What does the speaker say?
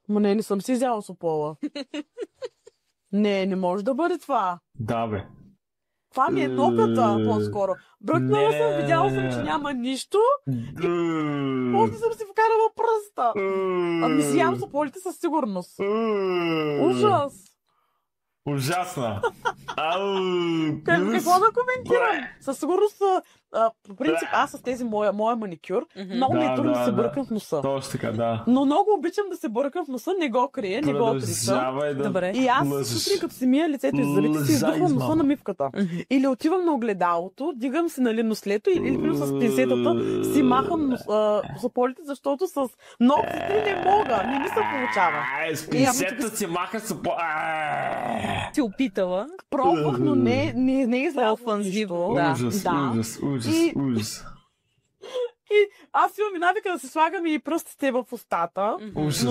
Ма не съм си взяла сопола. Не може да бъде това. Да, бе. Това ми е ноката, по-скоро. Бръкнала съм, видяла съм, че няма нищо. После съм си вкарала пръста. Ами си ям сополите със сигурност. Ужас. Ужасна. Какво да коментирам? Със сигурност, по принцип, аз с тези моя маникюр, много ми е трудно да се бъркам в носа. Точно така, да. Но много обичам да се бъркам в носа, не го крия, не го отричам. Добре. И аз сутрин, като си мия лицето и зъбите, си издухвам носа на мивката. Или отивам на огледалото, дигам си нослето или с пинцетата си махам сополите, защото с ногтите не мога, не ми се получава. С пинцета си маха Ти опитала. Пробвах, но не е излязло нищо. Ужас. И аз имам и навика да се слагам и пръстите в устата. Ужас.